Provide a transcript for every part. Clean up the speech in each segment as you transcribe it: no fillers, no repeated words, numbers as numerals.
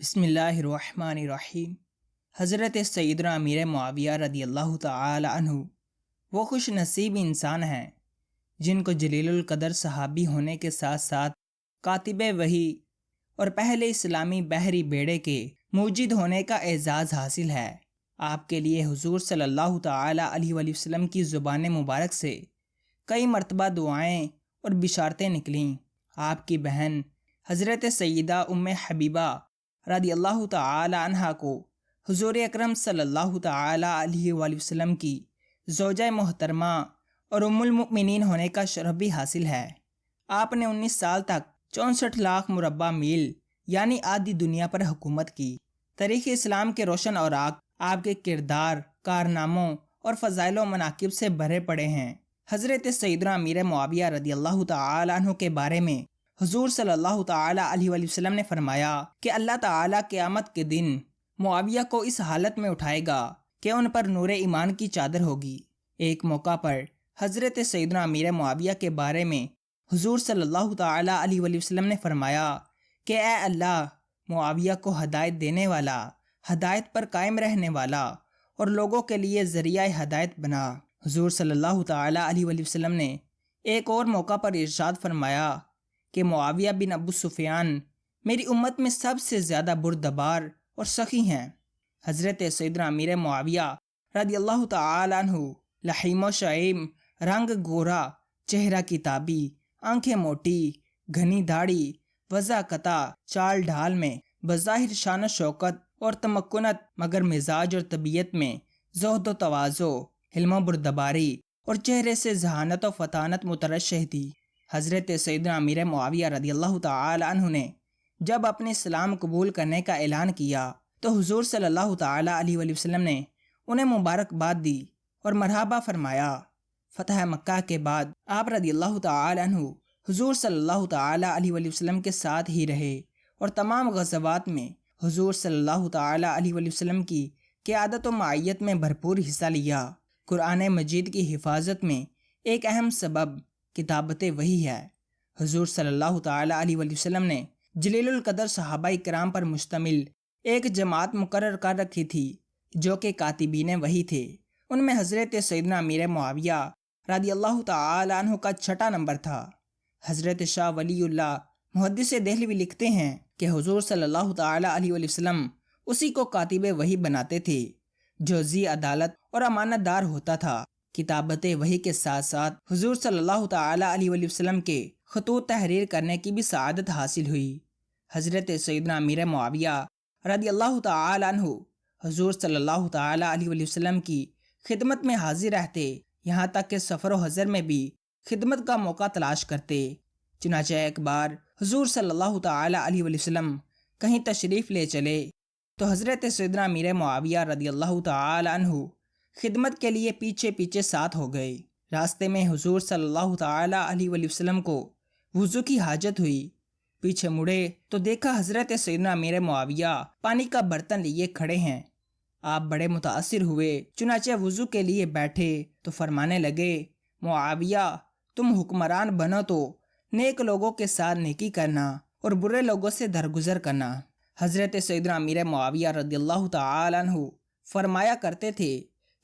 بسم اللہ الرحمن الرحیم۔ حضرت سیدنا امیر معاویہ رضی اللہ تعالی عنہ وہ خوش نصیب انسان ہیں جن کو جلیل القدر صحابی ہونے کے ساتھ ساتھ کاتب وحی اور پہلے اسلامی بحری بیڑے کے موجد ہونے کا اعزاز حاصل ہے۔ آپ کے لیے حضور صلی اللہ تعالی علیہ وآلہ وسلم کی زبان مبارک سے کئی مرتبہ دعائیں اور بشارتیں نکلیں۔ آپ کی بہن حضرت سیدہ ام حبیبہ رضی اللہ تعالی عنہا کو حضور اکرم صلی اللہ تعالی علیہ وآلہ وسلم کی زوجہ محترمہ اور ام المؤمنین ہونے کا شرف بھی حاصل ہے۔ آپ نے 19 سال تک 64 لاکھ مربع میل یعنی آدھی دنیا پر حکومت کی۔ تاریخ اسلام کے روشن اوراق آپ کے کردار، کارناموں اور فضائل و مناقب سے بھرے پڑے ہیں۔ حضرت سیدنا امیر معاویہ رضی اللہ تعالی عنہ کے بارے میں حضور صلی اللہ تعالی علیہ وآلہ وسلم نے فرمایا کہ اللہ تعالی قیامت کے دن معاویہ کو اس حالت میں اٹھائے گا کہ ان پر نور ایمان کی چادر ہوگی۔ ایک موقع پر حضرت سیدنا امیر معاویہ کے بارے میں حضور صلی اللہ تعالی علیہ وآلہ وسلم نے فرمایا کہ اے اللہ، معاویہ کو ہدایت دینے والا، ہدایت پر قائم رہنے والا اور لوگوں کے لیے ذریعہ ہدایت بنا۔ حضور صلی اللہ تعالی علیہ وآلہ وسلم نے ایک اور موقع پر ارشاد فرمایا کہ معاویہ بن ابو سفیان میری امت میں سب سے زیادہ بردبار اور سخی ہیں۔ حضرت سیدنا امیر معاویہ رضی اللہ تعالی عنہ لحیم و شعیم، رنگ گورا، چہرہ کتابی، آنکھیں موٹی، گھنی داڑھی، وضاقتہ، چال ڈھال میں بظاہر شان و شوکت اور تمکنت، مگر مزاج اور طبیعت میں زہد و تواضع، حلم و بردباری اور چہرے سے ذہانت و فطانت مترشح تھی۔ حضرت سیدنا امیر معاویہ رضی اللہ تعالی عنہ نے جب اپنے اسلام قبول کرنے کا اعلان کیا تو حضور صلی اللہ تعالی علیہ وآلہ وسلم نے انہیں مبارکباد دی اور مرحبا فرمایا۔ فتح مکہ کے بعد آپ رضی اللہ تعالی عنہ حضور صلی اللہ تعالی علیہ وآلہ وسلم کے ساتھ ہی رہے اور تمام غزوات میں حضور صلی اللہ تعالی علیہ وآلہ وسلم کی قیادت و معیت میں بھرپور حصہ لیا۔ قرآن مجید کی حفاظت میں ایک اہم سبب کتابت وحی ہے۔ حضور صلی اللہ تعالی علیہ وآلہ وسلم نے جلیل القدر صحابہ کرام پر مشتمل ایک جماعت مقرر کر رکھی تھی جو کہ کاتبین وحی تھے۔ ان میں حضرت سیدنا امیر معاویہ رضی اللہ تعالی عنہ کا 6 نمبر تھا۔ حضرت شاہ ولی اللہ محدث دہلوی لکھتے ہیں کہ حضور صلی اللہ تعالی علیہ وآلہ وسلم اسی کو کاتب وحی بناتے تھے جو ذی عدالت اور امانت دار ہوتا تھا۔ کتابت وحی کے ساتھ ساتھ حضور صلی اللہ تعالی علیہ وآلہ وسلم کے خطوط تحریر کرنے کی بھی سعادت حاصل ہوئی۔ حضرت سیدنا امیر معاویہ رضی اللہ تعالی عنہ حضور صلی اللہ تعالی علیہ وآلہ وسلم کی خدمت میں حاضر رہتے، یہاں تک کہ سفر و حضر میں بھی خدمت کا موقع تلاش کرتے۔ چنانچہ ایک بار حضور صلی اللہ تعالی علیہ وآلہ وسلم کہیں تشریف لے چلے تو حضرت سیدنا امیر معاویہ رضی اللہ تعالی عنہ خدمت کے لیے پیچھے پیچھے ساتھ ہو گئے۔ راستے میں حضور صلی اللہ تعالی علیہ وآلہ وسلم کو وضو کی حاجت ہوئی۔ پیچھے مڑے تو دیکھا حضرت سیدنا امیر معاویہ پانی کا برتن لیے کھڑے ہیں۔ آپ بڑے متاثر ہوئے، چنانچہ وضو کے لیے بیٹھے تو فرمانے لگے، معاویہ، تم حکمران بنو تو نیک لوگوں کے ساتھ نیکی کرنا اور برے لوگوں سے درگزر کرنا۔ حضرت سیدنا امیر معاویہ رضی اللہ تعالی عنہ فرمایا کرتے تھے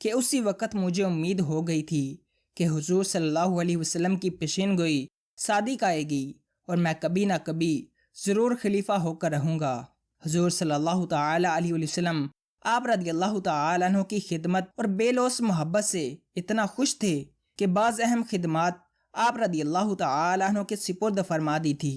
کہ اسی وقت مجھے امید ہو گئی تھی کہ حضور صلی اللہ علیہ وسلم کی پیشین گوئی صادق آئے گی اور میں کبھی نہ کبھی ضرور خلیفہ ہو کر رہوں گا۔ حضور صلی اللہ تعالی علیہ وسلم آپ رضی اللہ تعالی عنہ کی خدمت اور بے لوث محبت سے اتنا خوش تھے کہ بعض اہم خدمات آپ رضی اللہ تعالی عنہ کے سپرد فرما دی تھی۔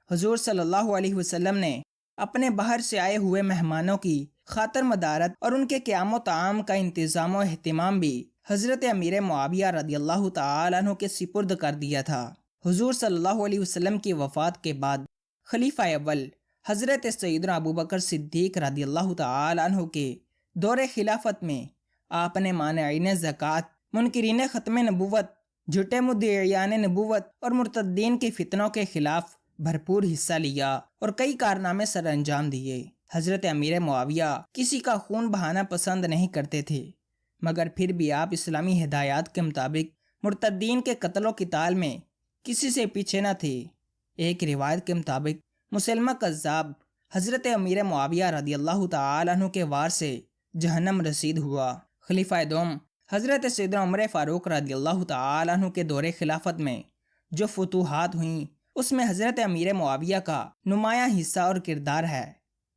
حضور صلی اللہ علیہ وسلم نے اپنے باہر سے آئے ہوئے مہمانوں کی خاطر مدارت اور ان کے قیام و طعام کا انتظام و اہتمام بھی حضرت امیر معاویہ رضی اللہ تعالی عنہ کے سپرد کر دیا تھا۔ حضور صلی اللہ علیہ وسلم کی وفات کے بعد خلیفہ اول حضرت سیدنا ابوبکر صدیق رضی اللہ تعالی عنہ کے دور خلافت میں آپ نے مانعین زکوٰۃ، منکرین ختم نبوت، جھوٹے مدعیان نبوت اور مرتدین کے فتنوں کے خلاف بھرپور حصہ لیا اور کئی کارنامے سر انجام دیے۔ حضرت امیر معاویہ کسی کا خون بہانا پسند نہیں کرتے تھے، مگر پھر بھی آپ اسلامی ہدایات کے مطابق مرتدین کے قتل و قتال میں کسی سے پیچھے نہ تھے۔ ایک روایت کے مطابق مسلمہ کذاب حضرت امیر معاویہ رضی اللہ تعالیٰ عنہ کے وار سے جہنم رسید ہوا۔ خلیفہ دوم حضرت سیدنا عمر فاروق رضی اللہ تعالیٰ عنہ کے دور خلافت میں جو فتوحات ہوئیں اس میں حضرت امیر معاویہ کا نمایاں حصہ اور کردار ہے۔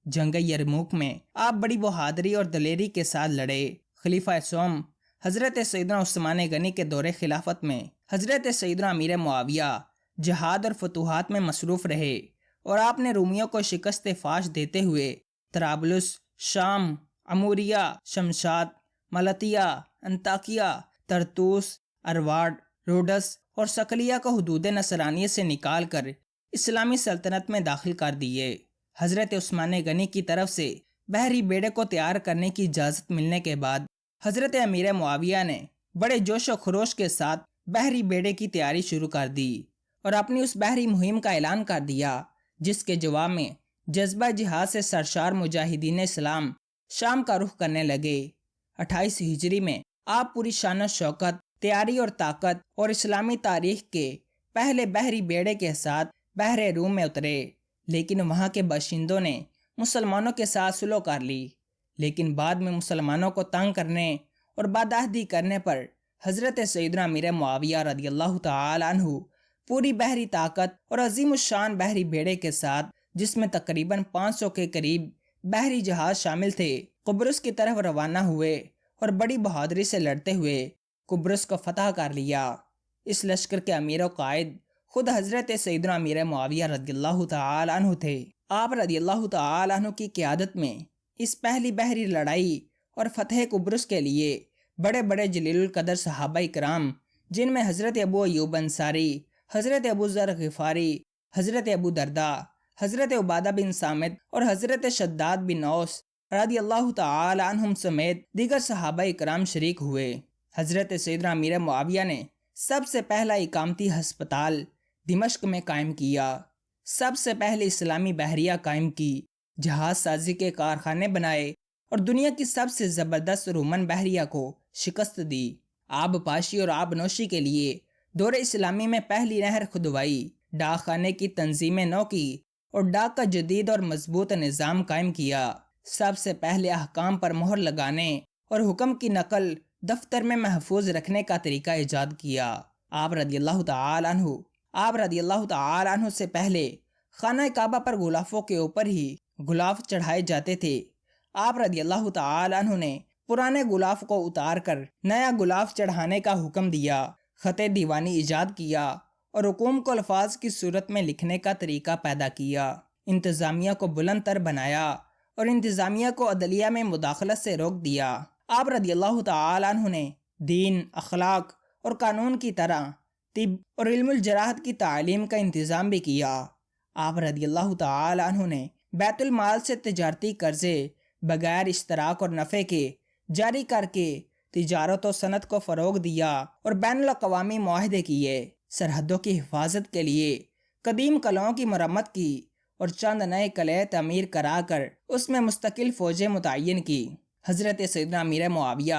جنگ یرموک میں آپ بڑی بہادری اور دلیری کے ساتھ لڑے۔ خلیفہ سوم حضرت سیدنا عثمان غنی کے دور خلافت میں حضرت سیدنا امیر معاویہ جہاد اور فتوحات میں مصروف رہے اور آپ نے رومیوں کو شکست فاش دیتے ہوئے طرابلس، شام، اموریہ، شمشاد، ملتیا، انطاکیہ، ترتوس، ارواڈ، روڈس اور سکلیہ کو حدود نصرانیت سے نکال کر اسلامی سلطنت میں داخل کر دیے۔ حضرت عثمان غنی کی طرف سے بحری بیڑے کو تیار کرنے کی اجازت ملنے کے بعد حضرت امیر معاویہ نے بڑے جوش و خروش کے ساتھ بحری بیڑے کی تیاری شروع کر دی اور اپنی اس بحری مہم کا اعلان کر دیا، جس کے جواب میں جذبہ جہاد سے سرشار مجاہدین اسلام شام کا رخ کرنے لگے۔ 28 ہجری میں آپ پوری شان و شوکت، تیاری اور طاقت اور اسلامی تاریخ کے پہلے بحری بیڑے کے ساتھ بحر روم میں اترے، لیکن وہاں کے باشندوں نے مسلمانوں کے ساتھ صلح کر لی۔ لیکن بعد میں مسلمانوں کو تنگ کرنے اور بدعہدی کرنے پر حضرت سیدنا امیر معاویہ رضی اللہ تعالی عنہ پوری بحری طاقت اور عظیم الشان بحری بیڑے کے ساتھ، جس میں تقریباً 500 کے قریب بحری جہاز شامل تھے، قبرص کی طرف روانہ ہوئے اور بڑی بہادری سے لڑتے ہوئے قبرص کو فتح کر لیا۔ اس لشکر کے امیر و قائد خود حضرت سیدنا امیر معاویہ رضی اللہ تعالی عنہ تھے۔ آپ رضی اللہ تعالی عنہ کی قیادت میں اس پہلی بحری لڑائی اور فتح قبرص کے لیے بڑے بڑے جلیل القدر صحابہ کرام، جن میں حضرت ابو ایوب انصاری، حضرت ابو ذر غفاری، حضرت ابو دردہ، حضرت عبادہ بن صامت اور حضرت شداد بن اوس رضی اللہ تعالی عنہم سمیت دیگر صحابہ کرام شریک ہوئے۔ حضرت سیدنا امیر معاویہ نے سب سے پہلا اقامتی ہسپتال دمشق میں قائم کیا، سب سے پہلے اسلامی بحریہ قائم کی، جہاز سازی کے کارخانے بنائے اور دنیا کی سب سے زبردست رومن بحریہ کو شکست دی۔ آب پاشی اور آب نوشی کے لیے دور اسلامی میں پہلی نہر کھدوائی، ڈاک خانے کی تنظیمیں نو کی اور ڈاک کا جدید اور مضبوط نظام قائم کیا۔ سب سے پہلے احکام پر مہر لگانے اور حکم کی نقل دفتر میں محفوظ رکھنے کا طریقہ ایجاد کیا۔ آپ رضی اللہ تعالی عنہ سے پہلے خانہ کعبہ پر غلافوں کے اوپر ہی غلاف چڑھائے جاتے تھے۔ آپ رضی اللہ تعالی عنہ نے پرانے غلاف کو اتار کر نیا غلاف چڑھانے کا حکم دیا، خط دیوانی ایجاد کیا اور حکم کو الفاظ کی صورت میں لکھنے کا طریقہ پیدا کیا، انتظامیہ کو بلند تر بنایا اور انتظامیہ کو عدلیہ میں مداخلت سے روک دیا۔ آپ رضی اللہ تعالی عنہ نے دین، اخلاق اور قانون کی طرح طب اور علم الجراحت کی تعلیم کا انتظام بھی کیا۔ آپ رضی اللہ تعالی عنہ نے بیت المال سے تجارتی قرضے بغیر اشتراک اور نفع کے جاری کر کے تجارت و صنعت کو فروغ دیا اور بین الاقوامی معاہدے کیے، سرحدوں کی حفاظت کے لیے قدیم قلعوں کی مرمت کی اور چند نئے قلعے تعمیر کرا کر اس میں مستقل فوجیں متعین کی۔ حضرت سیدنا امیر معاویہ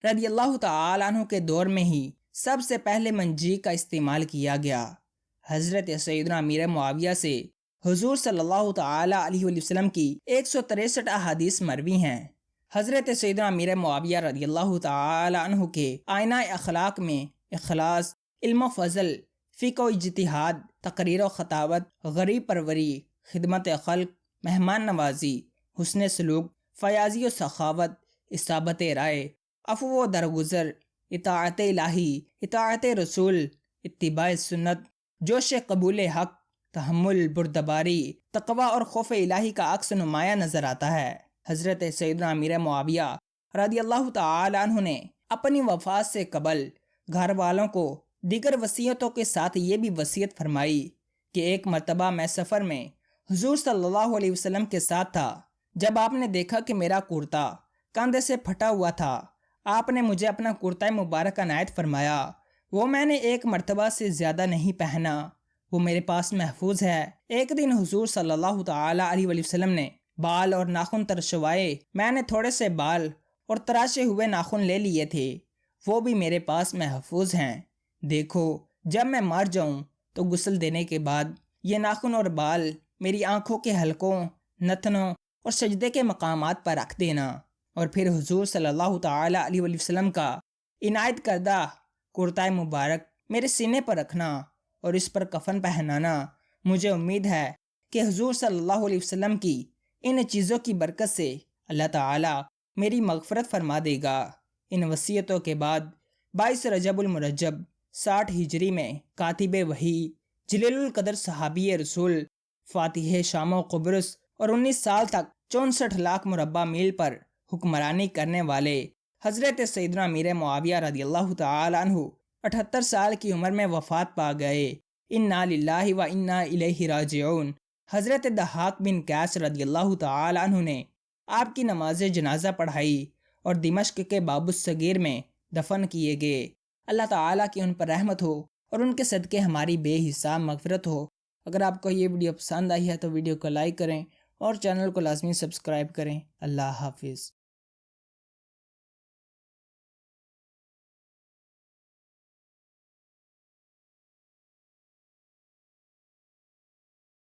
رضی اللہ تعالی عنہ کے دور میں ہی سب سے پہلے منجیق کا استعمال کیا گیا۔ حضرت سیدنا امیر معاویہ سے حضور صلی اللہ تعالی علیہ وسلم کی 163 احادیث مروی ہیں۔ حضرت سیدنا امیر معاویہ رضی اللہ تعالی عنہ کے آئینہ اخلاق میں اخلاص، علم و فضل، فقہ و اجتہاد، تقریر و خطابت، غریب پروری، خدمت خلق، مہمان نوازی، حسن سلوک، فیاضی و سخاوت، اصابت رائے، عفو و درگزر، اطاعت الہی، اطاعت رسول، اتباع سنت، جوش قبول حق، تحمل، بردباری، تقوی اور خوف الہی کا عکس نمایاں نظر آتا ہے۔ حضرت سیدنا امیر معاویہ رضی اللہ تعالی عنہ نے اپنی وفات سے قبل گھر والوں کو دیگر وصیتوں کے ساتھ یہ بھی وصیت فرمائی کہ ایک مرتبہ میں سفر میں حضور صلی اللہ علیہ وسلم کے ساتھ تھا۔ جب آپ نے دیکھا کہ میرا کرتا کندھے سے پھٹا ہوا تھا، آپ نے مجھے اپنا کرتا مبارک عنایت فرمایا۔ وہ میں نے ایک مرتبہ سے زیادہ نہیں پہنا، وہ میرے پاس محفوظ ہے۔ ایک دن حضور صلی اللہ تعالی علیہ وسلم نے بال اور ناخن ترشوائے، میں نے تھوڑے سے بال اور تراشے ہوئے ناخن لے لیے تھے، وہ بھی میرے پاس محفوظ ہیں۔ دیکھو، جب میں مر جاؤں تو غسل دینے کے بعد یہ ناخن اور بال میری آنکھوں کے حلقوں، نتنوں اور سجدے کے مقامات پر رکھ دینا، اور پھر حضور صلی اللہ تعالیٰ علیہ وسلم کا عنایت کردہ کرتہ مبارک میرے سینے پر رکھنا اور اس پر کفن پہنانا۔ مجھے امید ہے کہ حضور صلی اللہ علیہ وسلم کی ان چیزوں کی برکت سے اللہ تعالیٰ میری مغفرت فرما دے گا۔ ان وصیتوں کے بعد 22 رجب المرجب 60 ہجری میں کاتب وحی، جلیل القدر صحابی رسول، فاتح شام و قبرص اور 19 سال تک 64 لاکھ مربع میل پر حکمرانی کرنے والے حضرت سیدنا امیر معاویہ رضی اللہ تعالی عنہ 78 سال کی عمر میں وفات پا گئے۔ انا للہ و انا الیہ راجعون۔ حضرت ضحاک بن قیس رضی اللہ تعالی عنہ نے آپ کی نماز جنازہ پڑھائی اور دمشق کے باب الصغیر میں دفن کیے گئے۔ اللہ تعالیٰ کی ان پر رحمت ہو اور ان کے صدقے ہماری بے حساب مغفرت ہو۔ اگر آپ کو یہ ویڈیو پسند آئی ہے تو ویڈیو کو لائک کریں اور چینل کو لازمی سبسکرائب کریں۔ اللہ حافظ۔